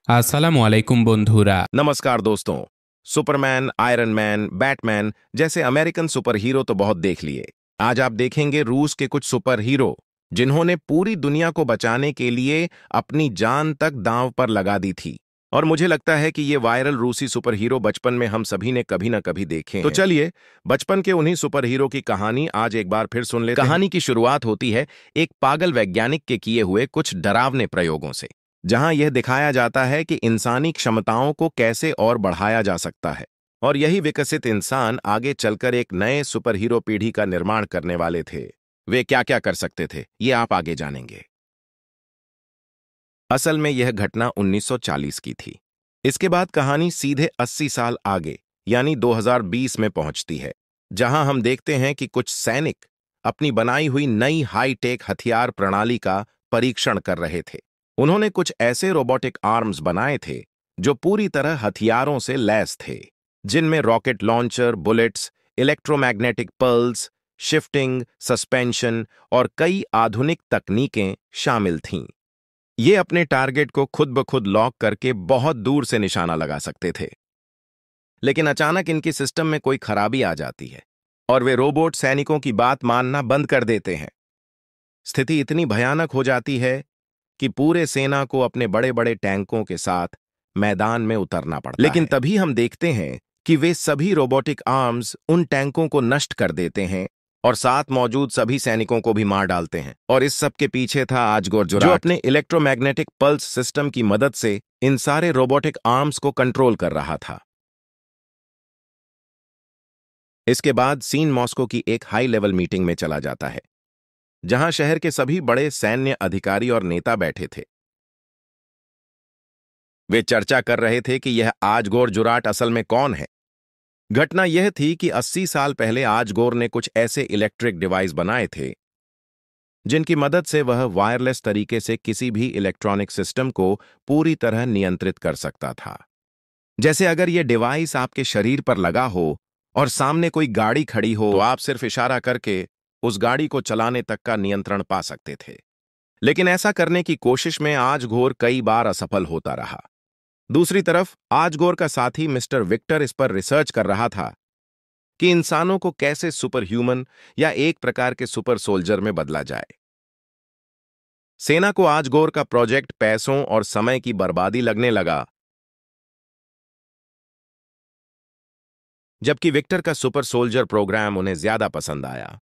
আসসালামু আলাইকুম বন্ধুরা। नमस्कार दोस्तों। सुपरमैन, आयरन मैन, बैटमैन जैसे अमेरिकन सुपर हीरो तो बहुत देख लिए। आज आप देखेंगे रूस के कुछ सुपर हीरो जिन्होंने पूरी दुनिया को बचाने के लिए अपनी जान तक दांव पर लगा दी थी। और मुझे लगता है कि ये वायरल रूसी सुपर हीरो बचपन में हम सभी ने कभी ना कभी देखे हैं। तो चलिए बचपन के उन्हीं सुपर हीरो की कहानी आज एक बार फिर सुन लेते हैं। कहानी की शुरुआत होती है एक पागल वैज्ञानिक के किए हुए कुछ डरावने प्रयोगों से, जहां यह दिखाया जाता है कि इंसानी क्षमताओं को कैसे और बढ़ाया जा सकता है। और यही विकसित इंसान आगे चलकर एक नए सुपर हीरो पीढ़ी का निर्माण करने वाले थे। वे क्या क्या कर सकते थे, ये आप आगे जानेंगे। असल में यह घटना 1940 की थी। इसके बाद कहानी सीधे 80 साल आगे यानी 2020 में पहुंचती है, जहां हम देखते हैं कि कुछ सैनिक अपनी बनाई हुई नई हाईटेक हथियार प्रणाली का परीक्षण कर रहे थे। उन्होंने कुछ ऐसे रोबोटिक आर्म्स बनाए थे जो पूरी तरह हथियारों से लैस थे, जिनमें rocket launcher, bullets, electromagnetic pulse, shifting, suspension और कई आधुनिक तकनीकें शामिल थीं। ये अपने टारगेट को खुद ब खुद लॉक करके बहुत दूर से निशाना लगा सकते थे। लेकिन अचानक इनके सिस्टम में कोई खराबी आ जाती है और वे रोबोट सैनिकों की बात मानना बंद कर देते हैं। स्थिति इतनी भयानक हो जाती है कि पूरे सेना को अपने बड़े बड़े टैंकों के साथ मैदान में उतरना पड़ता है। लेकिन तभी हम देखते हैं कि वे सभी रोबोटिक आर्म्स उन टैंकों को नष्ट कर देते हैं और साथ मौजूद सभी सैनिकों को भी मार डालते हैं। और इस सब के पीछे था आजगोर जुराट, जो अपने इलेक्ट्रोमैग्नेटिक पल्स सिस्टम की मदद से इन सारे रोबोटिक आर्म्स को कंट्रोल कर रहा था। इसके बाद सीन मॉस्को की एक हाई लेवल मीटिंग में चला जाता है, जहां शहर के सभी बड़े सैन्य अधिकारी और नेता बैठे थे। वे चर्चा कर रहे थे कि यह आजगोर जुराट असल में कौन है। घटना यह थी कि 80 साल पहले आजगोर ने कुछ ऐसे इलेक्ट्रिक डिवाइस बनाए थे जिनकी मदद से वह वायरलेस तरीके से किसी भी इलेक्ट्रॉनिक सिस्टम को पूरी तरह नियंत्रित कर सकता था। जैसे अगर यह डिवाइस आपके शरीर पर लगा हो और सामने कोई गाड़ी खड़ी हो, तो आप सिर्फ इशारा करके उस गाड़ी को चलाने तक का नियंत्रण पा सकते थे। लेकिन ऐसा करने की कोशिश में आजगोर कई बार असफल होता रहा। दूसरी तरफ आजगोर का साथी मिस्टर विक्टर इस पर रिसर्च कर रहा था कि इंसानों को कैसे सुपर ह्यूमन या एक प्रकार के सुपर सोल्जर में बदला जाए। सेना को आजगोर का प्रोजेक्ट पैसों और समय की बर्बादी लगने लगा, जबकि विक्टर का सुपर सोल्जर प्रोग्राम उन्हें ज्यादा पसंद आया।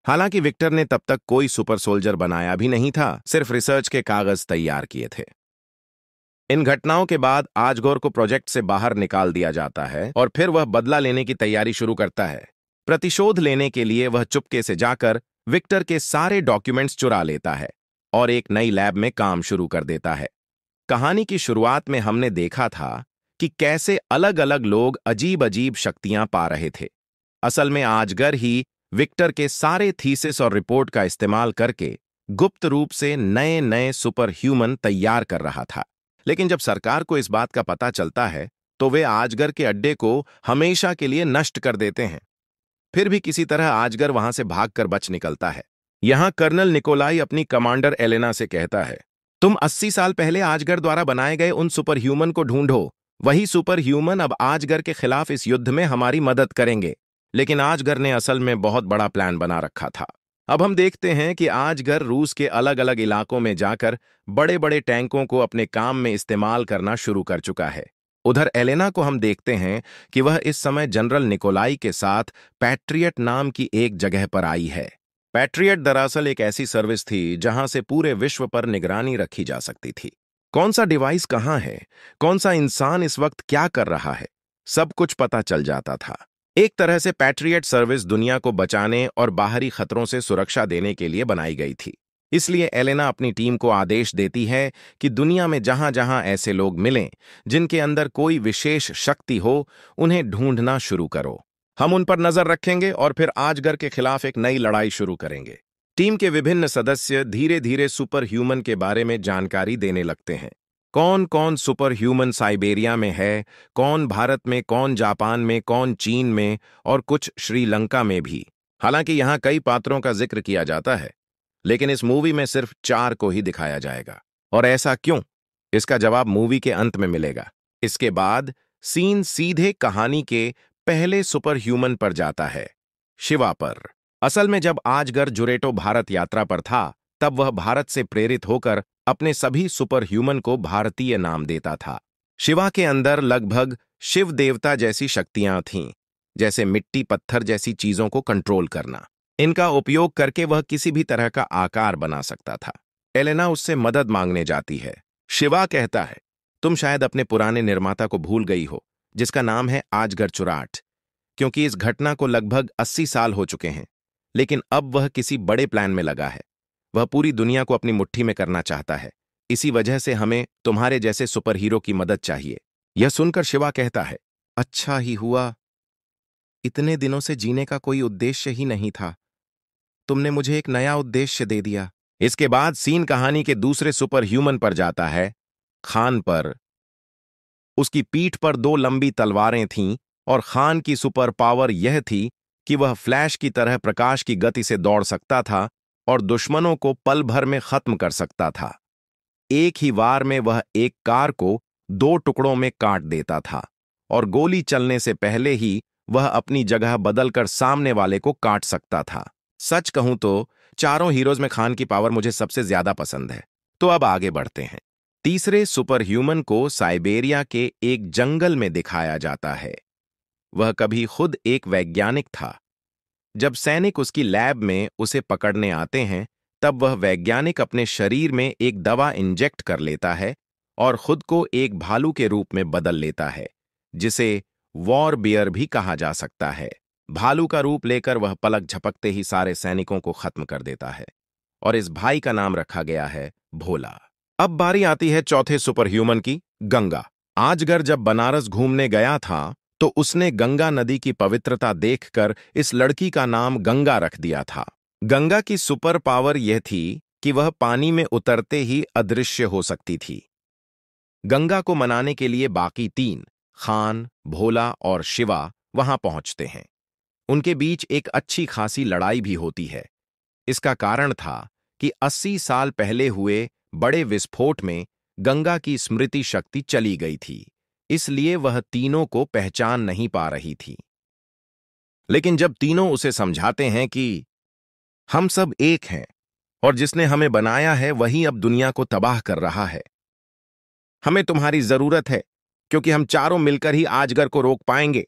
हालांकि विक्टर ने तब तक कोई सुपर सोल्जर बनाया भी नहीं था, सिर्फ रिसर्च के कागज तैयार किए थे। इन घटनाओं के बाद आजगोर को प्रोजेक्ट से बाहर निकाल दिया जाता है और फिर वह बदला लेने की तैयारी शुरू करता है। प्रतिशोध लेने के लिए वह चुपके से जाकर विक्टर के सारे डॉक्यूमेंट्स चुरा लेता है और एक नई लैब में काम शुरू कर देता है। कहानी की शुरुआत में हमने देखा था कि कैसे अलग अलग लोग अजीब अजीब शक्तियां पा रहे थे। असल में आजगर ही विक्टर के सारे थीसिस और रिपोर्ट का इस्तेमाल करके गुप्त रूप से नए नए सुपर ह्यूमन तैयार कर रहा था। लेकिन जब सरकार को इस बात का पता चलता है तो वे आजगर के अड्डे को हमेशा के लिए नष्ट कर देते हैं। फिर भी किसी तरह आजगर वहां से भागकर बच निकलता है। यहां कर्नल निकोलाई अपनी कमांडर एलेना से कहता है, तुम 80 साल पहले आजगर द्वारा बनाए गए उन सुपर ह्यूमन को ढूंढो। वही सुपर ह्यूमन अब आजगर के खिलाफ इस युद्ध में हमारी मदद करेंगे। लेकिन आजगर ने असल में बहुत बड़ा प्लान बना रखा था। अब हम देखते हैं कि आजगर रूस के अलग अलग इलाकों में जाकर बड़े बड़े टैंकों को अपने काम में इस्तेमाल करना शुरू कर चुका है। उधर एलेना को हम देखते हैं कि वह इस समय जनरल निकोलाई के साथ पैट्रियट नाम की एक जगह पर आई है। पैट्रियट दरअसल एक ऐसी सर्विस थी जहां से पूरे विश्व पर निगरानी रखी जा सकती थी। कौन सा डिवाइस कहां है, कौन सा इंसान इस वक्त क्या कर रहा है, सब कुछ पता चल जाता था। एक तरह से पैट्रियट सर्विस दुनिया को बचाने और बाहरी खतरों से सुरक्षा देने के लिए बनाई गई थी। इसलिए एलेना अपनी टीम को आदेश देती है कि दुनिया में जहां जहां ऐसे लोग मिलें जिनके अंदर कोई विशेष शक्ति हो, उन्हें ढूंढना शुरू करो। हम उन पर नजर रखेंगे और फिर आजगर के खिलाफ एक नई लड़ाई शुरू करेंगे। टीम के विभिन्न सदस्य धीरे धीरे सुपर ह्यूमन के बारे में जानकारी देने लगते हैं। कौन कौन सुपर ह्यूमन साइबेरिया में है, कौन भारत में, कौन जापान में, कौन चीन में और कुछ श्रीलंका में भी। हालांकि यहां कई पात्रों का जिक्र किया जाता है, लेकिन इस मूवी में सिर्फ 4 को ही दिखाया जाएगा। और ऐसा क्यों? इसका जवाब मूवी के अंत में मिलेगा। इसके बाद सीन सीधे कहानी के पहले सुपर ह्यूमन पर जाता है, शिवा पर। असल में जब आजगर जुरेटो भारत यात्रा पर था, तब वह भारत से प्रेरित होकर अपने सभी सुपर ह्यूमन को भारतीय नाम देता था। शिवा के अंदर लगभग शिव देवता जैसी शक्तियां थीं, जैसे मिट्टी पत्थर जैसी चीजों को कंट्रोल करना। इनका उपयोग करके वह किसी भी तरह का आकार बना सकता था। एलेना उससे मदद मांगने जाती है। शिवा कहता है, तुम शायद अपने पुराने निर्माता को भूल गई हो, जिसका नाम है आजगर चुराट, क्योंकि इस घटना को लगभग 80 साल हो चुके हैं। लेकिन अब वह किसी बड़े प्लान में लगा है। वह पूरी दुनिया को अपनी मुट्ठी में करना चाहता है। इसी वजह से हमें तुम्हारे जैसे सुपर हीरो की मदद चाहिए। यह सुनकर शिवा कहता है, अच्छा ही हुआ, इतने दिनों से जीने का कोई उद्देश्य ही नहीं था। तुमने मुझे एक नया उद्देश्य दे दिया। इसके बाद सीन कहानी के दूसरे सुपर ह्यूमन पर जाता है, खान पर। उसकी पीठ पर 2 लंबी तलवारें थीं और खान की सुपर पावर यह थी कि वह फ्लैश की तरह प्रकाश की गति से दौड़ सकता था और दुश्मनों को पल भर में खत्म कर सकता था। एक ही वार में वह एक कार को 2 टुकड़ों में काट देता था और गोली चलने से पहले ही वह अपनी जगह बदलकर सामने वाले को काट सकता था। सच कहूं तो चारों हीरोज में खान की पावर मुझे सबसे ज्यादा पसंद है। तो अब आगे बढ़ते हैं। तीसरे सुपर ह्यूमन को साइबेरिया के एक जंगल में दिखाया जाता है। वह कभी खुद एक वैज्ञानिक था। जब सैनिक उसकी लैब में उसे पकड़ने आते हैं, तब वह वैज्ञानिक अपने शरीर में एक दवा इंजेक्ट कर लेता है और खुद को एक भालू के रूप में बदल लेता है, जिसे वॉर बियर भी कहा जा सकता है। भालू का रूप लेकर वह पलक झपकते ही सारे सैनिकों को खत्म कर देता है और इस भाई का नाम रखा गया है भोला। अब बारी आती है चौथे सुपर ह्यूमन की, गंगा। आजगर जब बनारस घूमने गया था, तो उसने गंगा नदी की पवित्रता देखकर इस लड़की का नाम गंगा रख दिया था। गंगा की सुपर पावर यह थी कि वह पानी में उतरते ही अदृश्य हो सकती थी। गंगा को मनाने के लिए बाकी 3, खान, भोला और शिवा, वहां पहुंचते हैं। उनके बीच एक अच्छी खासी लड़ाई भी होती है। इसका कारण था कि 80 साल पहले हुए बड़े विस्फोट में गंगा की स्मृति शक्ति चली गई थी, इसलिए वह तीनों को पहचान नहीं पा रही थी। लेकिन जब तीनों उसे समझाते हैं कि हम सब एक हैं और जिसने हमें बनाया है वही अब दुनिया को तबाह कर रहा है, हमें तुम्हारी जरूरत है क्योंकि हम चारों मिलकर ही आजगर को रोक पाएंगे।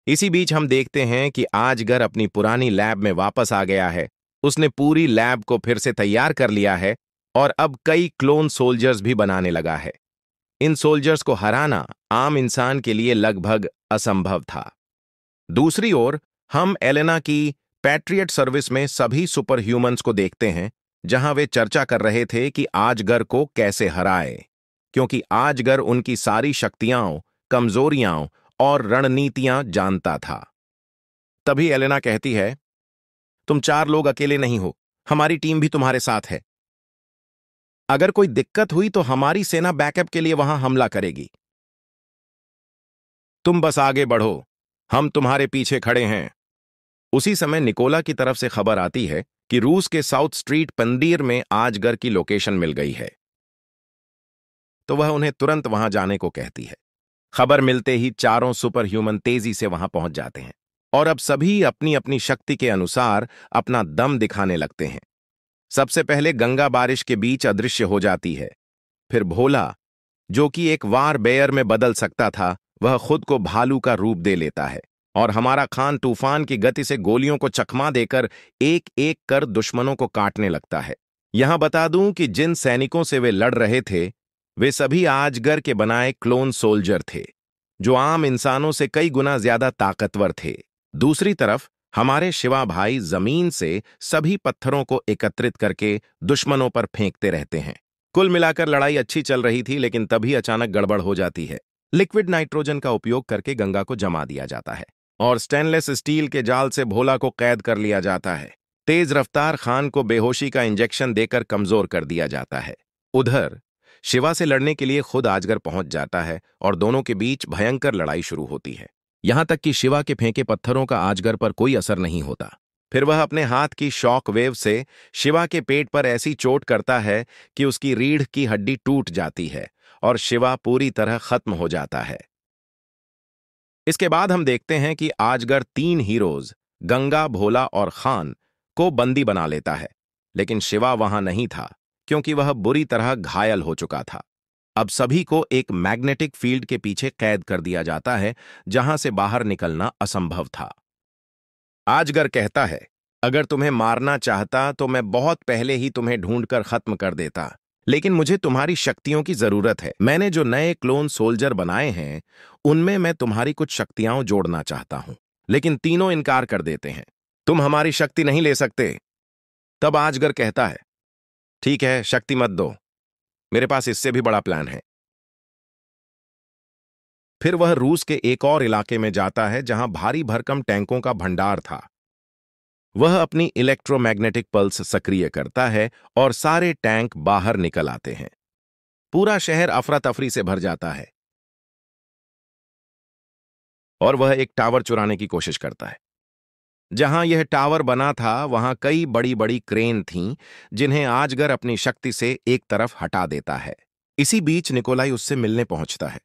इसी बीच हम देखते हैं कि आजगर अपनी पुरानी लैब में वापस आ गया है। उसने पूरी लैब को फिर से तैयार कर लिया है और अब कई क्लोन सोल्जर्स भी बनाने लगा है। इन सोल्जर्स को हराना आम इंसान के लिए लगभग असंभव था। दूसरी ओर हम एलेना की पैट्रियट सर्विस में सभी सुपर ह्यूमंस को देखते हैं, जहां वे चर्चा कर रहे थे कि आजगर को कैसे हराए, क्योंकि आजगर उनकी सारी शक्तियां, कमजोरियां और रणनीतियां जानता था। तभी एलेना कहती है, तुम 4 लोग अकेले नहीं हो, हमारी टीम भी तुम्हारे साथ है। अगर कोई दिक्कत हुई तो हमारी सेना बैकअप के लिए वहां हमला करेगी। तुम बस आगे बढ़ो, हम तुम्हारे पीछे खड़े हैं। उसी समय निकोला की तरफ से खबर आती है कि रूस के साउथ स्ट्रीट पंदीर में आजगर की लोकेशन मिल गई है, तो वह उन्हें तुरंत वहां जाने को कहती है। खबर मिलते ही चारों सुपर ह्यूमन तेजी से वहां पहुंच जाते हैं और अब सभी अपनी अपनी शक्ति के अनुसार अपना दम दिखाने लगते हैं। सबसे पहले गंगा बारिश के बीच अदृश्य हो जाती है। फिर भोला, जो कि एक वार बेयर में बदल सकता था, वह खुद को भालू का रूप दे लेता है और हमारा खान तूफान की गति से गोलियों को चकमा देकर एक एक कर दुश्मनों को काटने लगता है। यहां बता दूं कि जिन सैनिकों से वे लड़ रहे थे, वे सभी आजगर के बनाए क्लोन सोल्जर थे, जो आम इंसानों से कई गुना ज्यादा ताकतवर थे। दूसरी तरफ हमारे शिवा भाई जमीन से सभी पत्थरों को एकत्रित करके दुश्मनों पर फेंकते रहते हैं। कुल मिलाकर लड़ाई अच्छी चल रही थी, लेकिन तभी अचानक गड़बड़ हो जाती है। लिक्विड नाइट्रोजन का उपयोग करके गंगा को जमा दिया जाता है और स्टेनलेस स्टील के जाल से भोला को कैद कर लिया जाता है। तेज रफ्तार खान को बेहोशी का इंजेक्शन देकर कमजोर कर दिया जाता है। उधर शिवा से लड़ने के लिए खुद आजगर पहुंच जाता है और दोनों के बीच भयंकर लड़ाई शुरू होती है। यहां तक कि शिवा के फेंके पत्थरों का आजगर पर कोई असर नहीं होता। फिर वह अपने हाथ की शॉक वेव से शिवा के पेट पर ऐसी चोट करता है कि उसकी रीढ़ की हड्डी टूट जाती है और शिवा पूरी तरह खत्म हो जाता है। इसके बाद हम देखते हैं कि आजगर तीन हीरोज गंगा, भोला और खान को बंदी बना लेता है, लेकिन शिवा वहां नहीं था क्योंकि वह बुरी तरह घायल हो चुका था। अब सभी को एक मैग्नेटिक फील्ड के पीछे कैद कर दिया जाता है जहां से बाहर निकलना असंभव था। आजगर कहता है, अगर तुम्हें मारना चाहता तो मैं बहुत पहले ही तुम्हें ढूंढकर खत्म कर देता, लेकिन मुझे तुम्हारी शक्तियों की जरूरत है। मैंने जो नए क्लोन सोल्जर बनाए हैं उनमें मैं तुम्हारी कुछ शक्तियां जोड़ना चाहता हूं, लेकिन तीनों इनकार कर देते हैं। तुम हमारी शक्ति नहीं ले सकते। तब आजगर कहता है, ठीक है, शक्ति मत दो, मेरे पास इससे भी बड़ा प्लान है। फिर वह रूस के एक और इलाके में जाता है जहां भारी भरकम टैंकों का भंडार था। वह अपनी इलेक्ट्रोमैग्नेटिक पल्स सक्रिय करता है और सारे टैंक बाहर निकल आते हैं। पूरा शहर अफरा तफरी से भर जाता है और वह एक टावर चुराने की कोशिश करता है। जहां यह टावर बना था वहां कई बड़ी बड़ी क्रेन थीं जिन्हें आजगर अपनी शक्ति से एक तरफ हटा देता है। इसी बीच निकोलाई उससे मिलने पहुंचता है।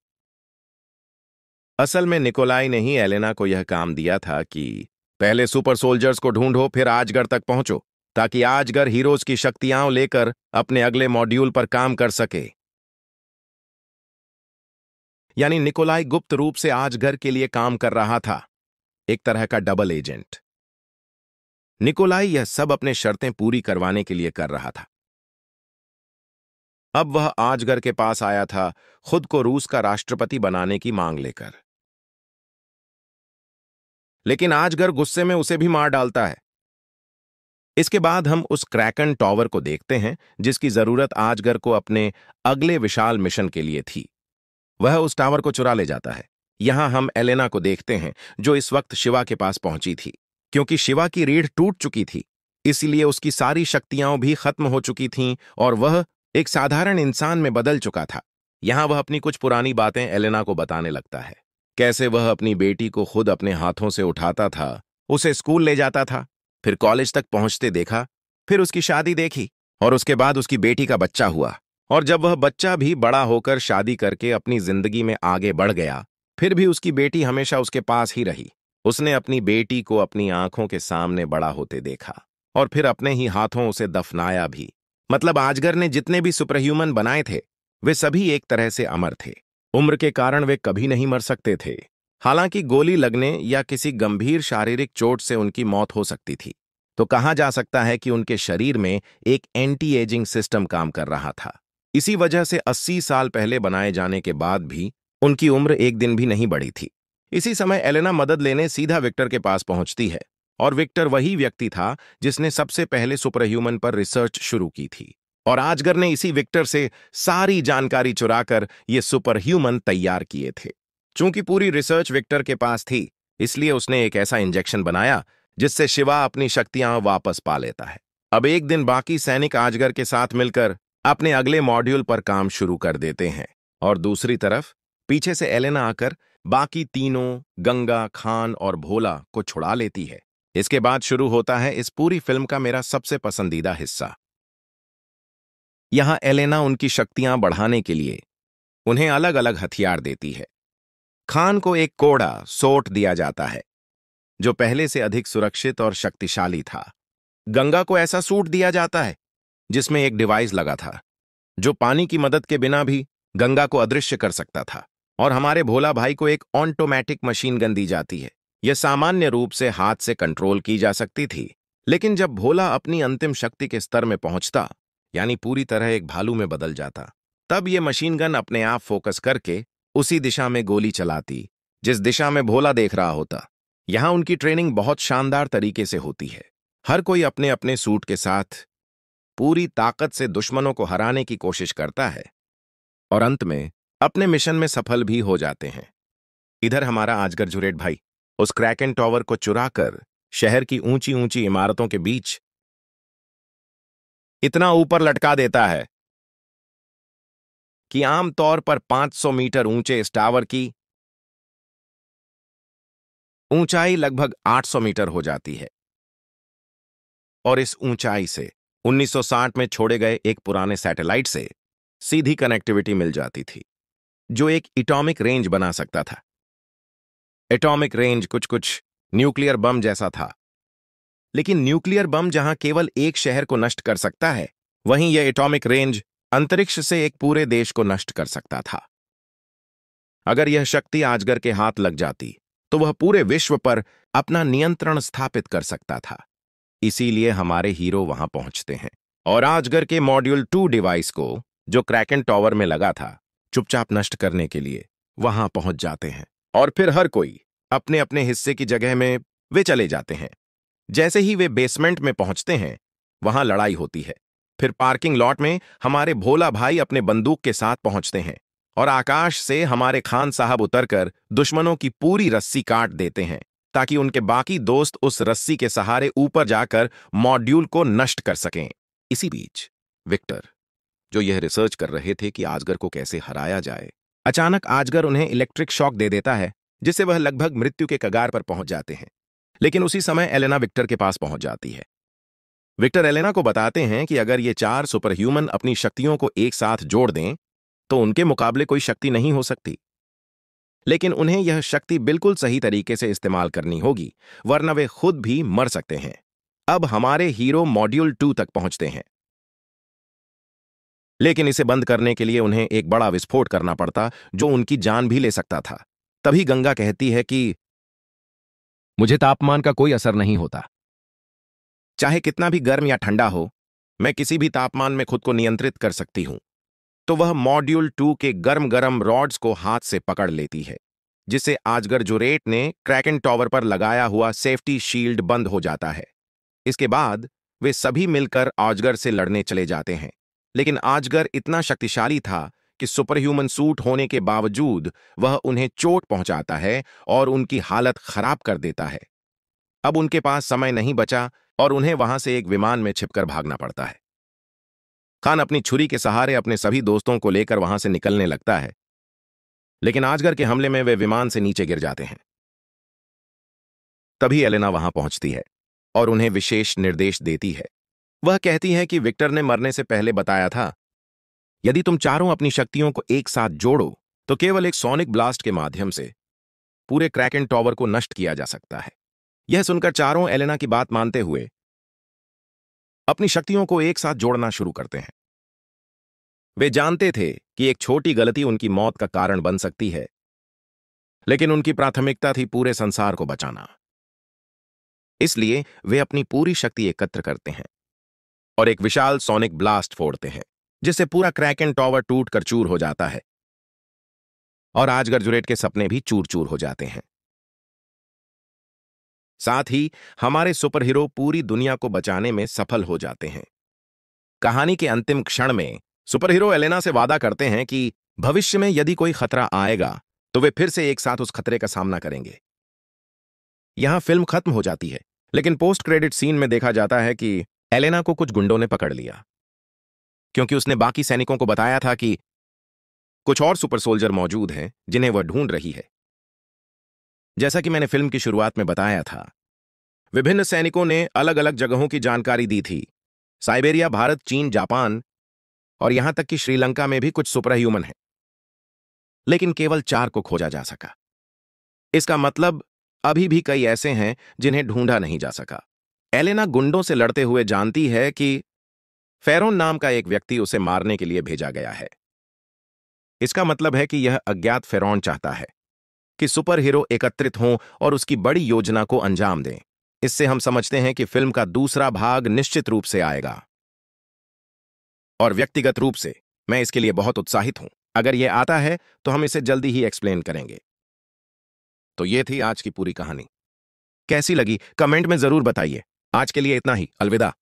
असल में निकोलाई ने ही एलेना को यह काम दिया था कि पहले सुपर सोल्जर्स को ढूंढो, फिर आजगर तक पहुंचो, ताकि आजगर हीरोज की शक्तियां लेकर अपने अगले मॉड्यूल पर काम कर सके। यानी निकोलाई गुप्त रूप से आजगर के लिए काम कर रहा था, एक तरह का डबल एजेंट। निकोलाई यह सब अपने शर्तें पूरी करवाने के लिए कर रहा था। अब वह आजगर के पास आया था खुद को रूस का राष्ट्रपति बनाने की मांग लेकर, लेकिन आजगर गुस्से में उसे भी मार डालता है। इसके बाद हम उस क्रैकन टॉवर को देखते हैं जिसकी जरूरत आजगर को अपने अगले विशाल मिशन के लिए थी। वह उस टावर को चुरा ले जाता है। यहां हम एलेना को देखते हैं जो इस वक्त शिवा के पास पहुंची थी। क्योंकि शिवा की रीढ़ टूट चुकी थी, इसलिए उसकी सारी शक्तियां भी खत्म हो चुकी थीं और वह एक साधारण इंसान में बदल चुका था। यहां वह अपनी कुछ पुरानी बातें एलेना को बताने लगता है। कैसे वह अपनी बेटी को खुद अपने हाथों से उठाता था, उसे स्कूल ले जाता था, फिर कॉलेज तक पहुंचते देखा, फिर उसकी शादी देखी और उसके बाद उसकी बेटी का बच्चा हुआ। और जब वह बच्चा भी बड़ा होकर शादी करके अपनी जिंदगी में आगे बढ़ गया, फिर भी उसकी बेटी हमेशा उसके पास ही रही। उसने अपनी बेटी को अपनी आंखों के सामने बड़ा होते देखा और फिर अपने ही हाथों उसे दफनाया भी। मतलब आजगर ने जितने भी सुपरह्यूमन बनाए थे वे सभी एक तरह से अमर थे। उम्र के कारण वे कभी नहीं मर सकते थे। हालांकि गोली लगने या किसी गंभीर शारीरिक चोट से उनकी मौत हो सकती थी, तो कहा जा सकता है कि उनके शरीर में एक एंटी एजिंग सिस्टम काम कर रहा था। इसी वजह से 80 साल पहले बनाए जाने के बाद भी उनकी उम्र एक दिन भी नहीं बढ़ी थी। इसी समय एलेना मदद लेने सीधा विक्टर के पास पहुंचती है और विक्टर वही व्यक्ति था जिसने सबसे पहले सुपरह्यूमन पर रिसर्च शुरू की थी और आजगर ने इसी विक्टर से सारी जानकारी चुराकर ये सुपरह्यूमन तैयार किए थे। चूंकि पूरी रिसर्च विक्टर के पास थी, इसलिए उसने एक ऐसा इंजेक्शन बनाया जिससे शिवा अपनी शक्तियां वापस पा लेता है। अब एक दिन बाकी सैनिक आजगर के साथ मिलकर अपने अगले मॉड्यूल पर काम शुरू कर देते हैं और दूसरी तरफ पीछे से एलेना आकर बाकी तीनों गंगा, खान और भोला को छुड़ा लेती है। इसके बाद शुरू होता है इस पूरी फिल्म का मेरा सबसे पसंदीदा हिस्सा। यहां एलेना उनकी शक्तियां बढ़ाने के लिए उन्हें अलग अलग हथियार देती है। खान को एक कोड़ा सोट दिया जाता है जो पहले से अधिक सुरक्षित और शक्तिशाली था। गंगा को ऐसा सूट दिया जाता है जिसमें एक डिवाइस लगा था जो पानी की मदद के बिना भी गंगा को अदृश्य कर सकता था। और हमारे भोला भाई को एक ऑटोमेटिक मशीन गन दी जाती है। यह सामान्य रूप से हाथ से कंट्रोल की जा सकती थी, लेकिन जब भोला अपनी अंतिम शक्ति के स्तर में पहुंचता, यानी पूरी तरह एक भालू में बदल जाता, तब यह मशीन गन अपने आप फोकस करके उसी दिशा में गोली चलाती जिस दिशा में भोला देख रहा होता। यहां उनकी ट्रेनिंग बहुत शानदार तरीके से होती है। हर कोई अपने अपने सूट के साथ पूरी ताकत से दुश्मनों को हराने की कोशिश करता है और अंत में अपने मिशन में सफल भी हो जाते हैं। इधर हमारा आजगर जुरेट भाई उस क्रैकन टॉवर को चुराकर शहर की ऊंची ऊंची इमारतों के बीच इतना ऊपर लटका देता है कि आमतौर पर 500 मीटर ऊंचे इस टावर की ऊंचाई लगभग 800 मीटर हो जाती है। और इस ऊंचाई से 1960 में छोड़े गए एक पुराने सैटेलाइट से सीधी कनेक्टिविटी मिल जाती थी, जो एक एटॉमिक रेंज बना सकता था। एटॉमिक रेंज कुछ कुछ न्यूक्लियर बम जैसा था, लेकिन न्यूक्लियर बम जहां केवल एक शहर को नष्ट कर सकता है, वहीं यह एटॉमिक रेंज अंतरिक्ष से एक पूरे देश को नष्ट कर सकता था। अगर यह शक्ति आजगर के हाथ लग जाती तो वह पूरे विश्व पर अपना नियंत्रण स्थापित कर सकता था। इसीलिए हमारे हीरो वहां पहुंचते हैं और आजगर के मॉड्यूल 2 डिवाइस को, जो क्रैकन टॉवर में लगा था, चुपचाप नष्ट करने के लिए वहां पहुंच जाते हैं। और फिर हर कोई अपने अपने हिस्से की जगह में वे चले जाते हैं। जैसे ही वे बेसमेंट में पहुंचते हैं, वहां लड़ाई होती है। फिर पार्किंग लॉट में हमारे भोला भाई अपने बंदूक के साथ पहुंचते हैं और आकाश से हमारे खान साहब उतरकर दुश्मनों की पूरी रस्सी काट देते हैं, ताकि उनके बाकी दोस्त उस रस्सी के सहारे ऊपर जाकर मॉड्यूल को नष्ट कर सकें। इसी बीच विक्टर, जो यह रिसर्च कर रहे थे कि आजगर को कैसे हराया जाए, अचानक आजगर उन्हें इलेक्ट्रिक शॉक दे देता है, जिससे वह लगभग मृत्यु के कगार पर पहुंच जाते हैं। लेकिन उसी समय एलेना विक्टर के पास पहुंच जाती है। विक्टर एलेना को बताते हैं कि अगर ये 4 सुपर ह्यूमन अपनी शक्तियों को एक साथ जोड़ दें तो उनके मुकाबले कोई शक्ति नहीं हो सकती। लेकिन उन्हें यह शक्ति बिल्कुल सही तरीके से इस्तेमाल करनी होगी, वरना वे खुद भी मर सकते हैं। अब हमारे हीरो मॉड्यूल 2 तक पहुंचते हैं, लेकिन इसे बंद करने के लिए उन्हें एक बड़ा विस्फोट करना पड़ता, जो उनकी जान भी ले सकता था। तभी गंगा कहती है कि मुझे तापमान का कोई असर नहीं होता। चाहे कितना भी गर्म या ठंडा हो, मैं किसी भी तापमान में खुद को नियंत्रित कर सकती हूं। तो वह मॉड्यूल 2 के गर्म गर्म रॉड्स को हाथ से पकड़ लेती है, जिससे आजगर जुरेट ने क्रैकन टॉवर पर लगाया हुआ सेफ्टी शील्ड बंद हो जाता है। इसके बाद वे सभी मिलकर आजगर से लड़ने चले जाते हैं, लेकिन आजगर इतना शक्तिशाली था कि सुपरह्यूमन सूट होने के बावजूद वह उन्हें चोट पहुंचाता है और उनकी हालत खराब कर देता है। अब उनके पास समय नहीं बचा और उन्हें वहां से एक विमान में छिपकर भागना पड़ता है। खान अपनी छुरी के सहारे अपने सभी दोस्तों को लेकर वहां से निकलने लगता है, लेकिन आजगर के हमले में वे विमान से नीचे गिर जाते हैं। तभी एलेना वहां पहुंचती है और उन्हें विशेष निर्देश देती है। वह कहती है कि विक्टर ने मरने से पहले बताया था, यदि तुम चारों अपनी शक्तियों को एक साथ जोड़ो तो केवल एक सोनिक ब्लास्ट के माध्यम से पूरे क्रैकन टॉवर को नष्ट किया जा सकता है। यह सुनकर चारों एलेना की बात मानते हुए अपनी शक्तियों को एक साथ जोड़ना शुरू करते हैं। वे जानते थे कि एक छोटी गलती उनकी मौत का कारण बन सकती है, लेकिन उनकी प्राथमिकता थी पूरे संसार को बचाना। इसलिए वे अपनी पूरी शक्ति एकत्र करते हैं और एक विशाल सोनिक ब्लास्ट फोड़ते हैं, जिससे पूरा क्रैकन टॉवर टूटकर चूर हो जाता है और आजगर जुरेट के सपने भी चूर चूर हो जाते हैं। साथ ही हमारे सुपर हीरो पूरी दुनिया को बचाने में सफल हो जाते हैं। कहानी के अंतिम क्षण में सुपर हीरो एलेना से वादा करते हैं कि भविष्य में यदि कोई खतरा आएगा तो वे फिर से एक साथ उस खतरे का सामना करेंगे। यहां फिल्म खत्म हो जाती है, लेकिन पोस्ट क्रेडिट सीन में देखा जाता है कि एलेना को कुछ गुंडों ने पकड़ लिया, क्योंकि उसने बाकी सैनिकों को बताया था कि कुछ और सुपर सोल्जर मौजूद हैं जिन्हें वह ढूंढ रही है। जैसा कि मैंने फिल्म की शुरुआत में बताया था, विभिन्न सैनिकों ने अलग अलग जगहों की जानकारी दी थी। साइबेरिया, भारत, चीन, जापान और यहां तक कि श्रीलंका में भी कुछ सुपर ह्यूमन हैं, लेकिन केवल 4 को खोजा जा सका। इसका मतलब अभी भी कई ऐसे हैं जिन्हें ढूंढा नहीं जा सका। एलेना गुंडों से लड़ते हुए जानती है कि फेरोन नाम का एक व्यक्ति उसे मारने के लिए भेजा गया है। इसका मतलब है कि यह अज्ञात फेरोन चाहता है कि सुपर हीरो एकत्रित हों और उसकी बड़ी योजना को अंजाम दें। इससे हम समझते हैं कि फिल्म का दूसरा भाग निश्चित रूप से आएगा और व्यक्तिगत रूप से मैं इसके लिए बहुत उत्साहित हूं। अगर यह आता है तो हम इसे जल्दी ही एक्सप्लेन करेंगे। तो ये थी आज की पूरी कहानी। कैसी लगी कमेंट में जरूर बताइए। आज के लिए इतना ही, अलविदा।